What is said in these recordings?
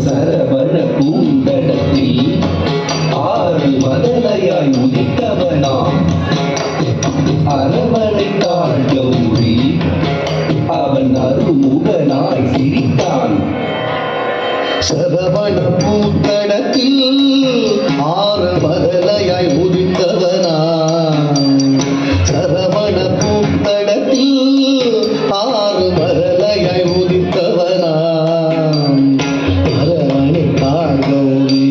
சரவண பூந்தடத்தில் ஆறு மதலையாய் உதித்தவனாம் அரவணைத்தாள் கௌரி. அவன் அருமுகனாய் சிரித்தான். சரவண பூந்தடத்தில் ஆறு மதலையாய் உதித்தவனா. சரவண பூந்தடத்தில் ஆறு மதலையாய் உதித்தவனா. அரவணைத்தாள் கௌரி.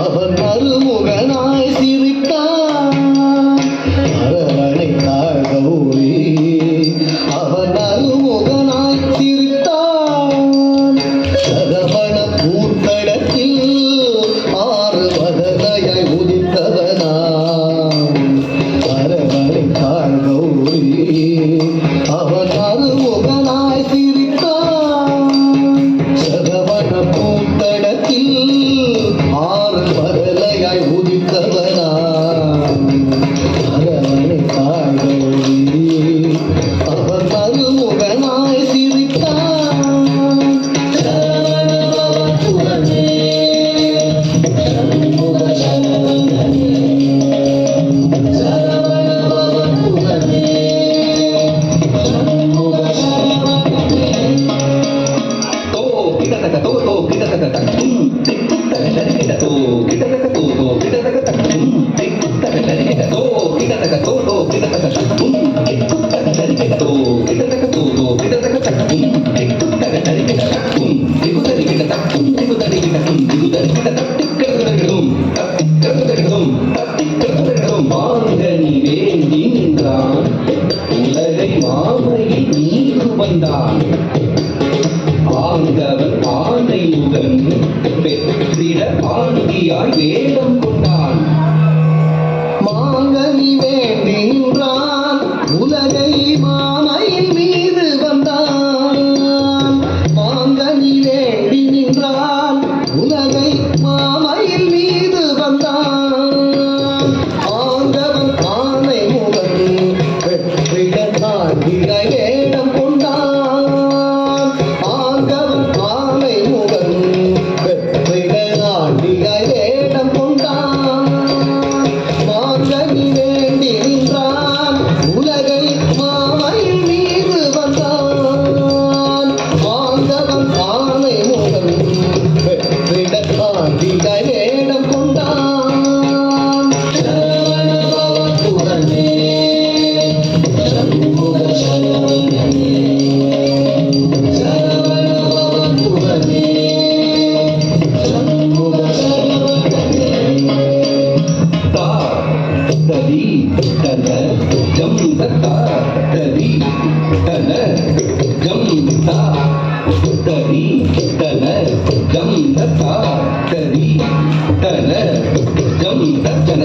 அவன் அருமுகனாய் சிரித்தான். அரவணைத்தாள் கௌரி. அவன் அருமுகனாய் சிரித்தான். சரவண பூந்தடத்தில் ஆறு மதலையாய் உதித்தவனா. அரவணைத்தாள் கௌரி. அவன் அருமுகனாய் சிரித்தான். சரவண பூந்தடத்தில் ஆறு மதலையாய் உதித்தவனா. அரவணைத்தாள் கௌரி. அவன் அருமுகனாய் சிரித்தான். மாங்கனி வேண்டி நின்றான். உலகை மாமையில் நீர் வந்தான். ஆண்டவன் ஆனை முகன் பெற்றிட ஆண்டியாய் வேடம் கொண்டான். மாங்கனி வேண்டி நின்றான். உலகை மாமையின் மீது வந்தான். மாங்கனி வேண்டி நின்றான். உலகை மாமையின் மீது வந்தான். ஆண்டவன் ஆனை முகன் வெற்றிட ஆண்டியாய் வேடம் கொண்டான். ஆண்டவன் ஆனை முகன் வெற்றிட ஆண்டியாய் வேடம் கொண்டான். மாங்கனி வேண்டி நின்றான். உலகை மாமையின் மீது வந்தான். ஆண்டவன் ஆனை முகன் வெற்றிட ஆண்டியாய் வேடம் கொண்டான். ததி தன ஜம் தா ததி தன ஜம் தா ததி தன ஜம் தா ததி தன ஜம் தன ஜன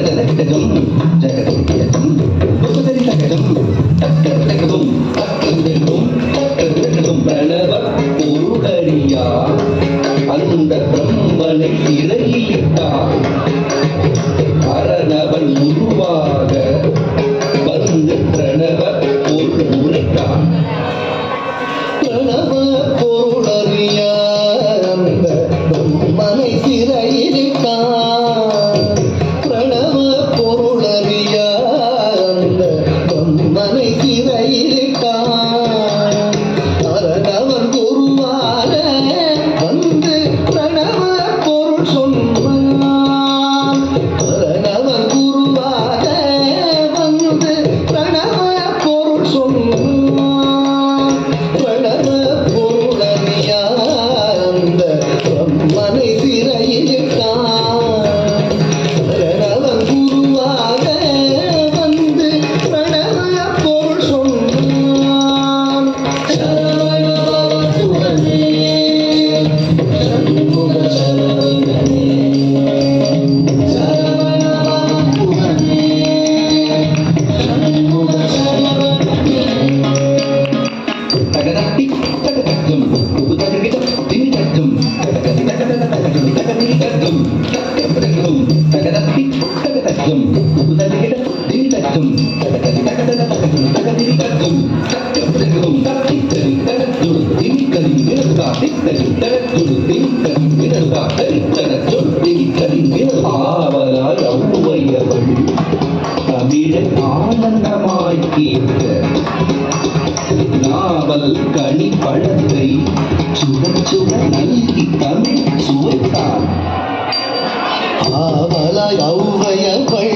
ஜம் ஜகதம் புகதரி தகதம் தக்கதம் தக்கதம் தக்கதம் பிரணவ பொருளறியா அந்த பிரம்மனை சிறையிட்டான். அரணவன் உருவாக வந்து பிரணவ பொருள் உரைத்தான். பிரணவ பொருளறிய அந்த பிரம்மனை சிறையிட்டான். பிரணவ பொருளறிய அந்த பிரம்மனை சிறையிட்டான். அரணவன் குருவாக வந்து பிரணவ பொருள் சொன்னான். அரணவன் குருவாக வந்து பிரணவ பொருள் சொன்னான். பிரணவ பொருளறிய அந்த பிரம்மனை சிறையிட்டான். பிரணவன் குருவாக வந்து பிரணவ பொருள் சொன்னான். தகதத்தி தகதம் புகுதகிடம் திணிதம் தகததி தகததி தகததி தகதம் தகதம் தகதத்தி தகதம் புகுதகிடம் திணிதம் தகததி தகததி தகும் தகும் தத்தித்தரி தனத்துடு திமிக்கரி வினதுகா தித்தரி தனத்துடு திமிக்கரி வினதுகா தரித்தனத்துடு திமிக்கரி வினதுகா ஆவலாய் ஔவையவள் தமிழை ஆனந்தமாய் கேட்க நாவல் கனி பழத்தை சுட சுட நல்கி தமிழ் சுவைத்தான் ஆவலாய் ஔவையவள்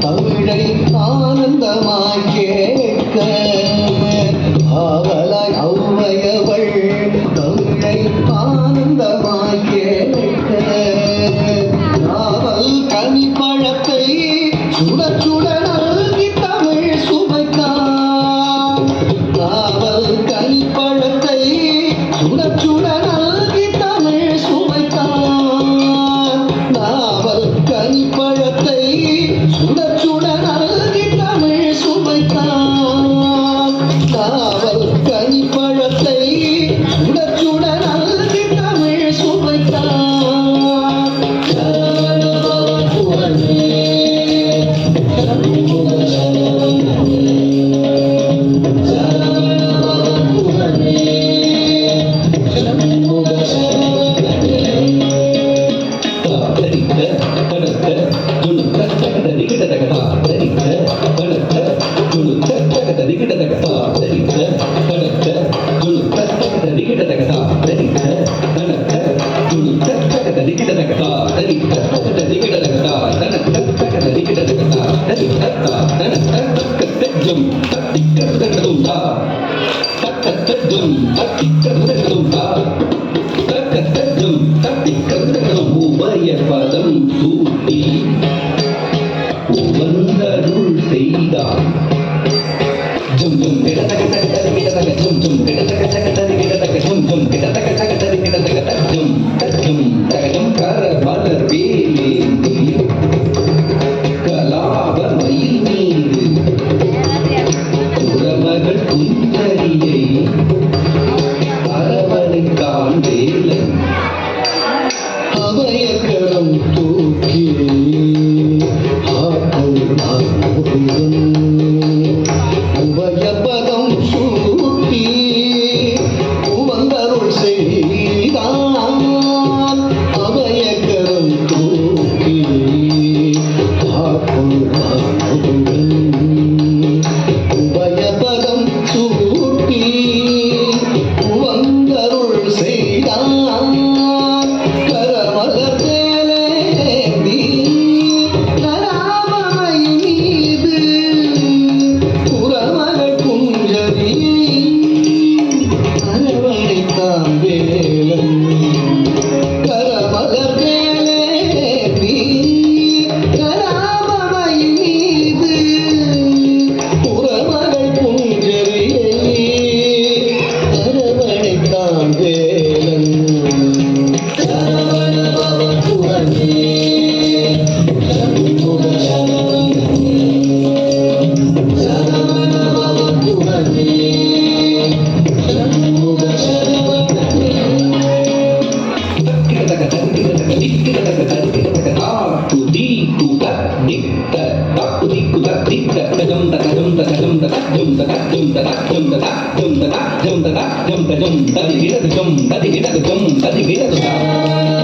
தமிழை ஆனந்தமாய் கேட்க ஆவலாய் ஔவையவள் தமிழை ஆனந்தமாய் கேட்க நாவல் கனி பழத்தை சுட சுட நல்கி தமிழ் சுவைத்தான் நாவல் கனி பழத்தை சுட சுட நல்கி தமிழ் சுவைத்தான் நாவல் கனி பழத்தை சுட சுட நல்கி தமிழ் சுவைத்தான் நாவல் கனி பழத்தை சுட சுட நல்கி தமிழ் சுவைத்தான் சரணபவனே பதம் சூட்டி உவந்தருள் செய்தார் ஜும் ஜும் கிடதக தக தக கிடதக ஜும் ஜும் கிடதக தக தக கிடதக ஜும் ஜும் கிடதக தக தக கிடதக தஜும் தஜும் தகஜம் கர மலர் வேலேந்தி கலாப மயில் மீது குரமகள் குந்தரியை அரவணைத்தான் வேலன் அபயக்கரம் தூக்கி உபயபதம் சூட்டி உவந்தருள் செய்தான் அபயக்கரம் தூக்கி உபயபதம் சூட்டி உவந்தருள் செய்தான் ததி கிடதும் ததி கிடதும் ததி கிடதும்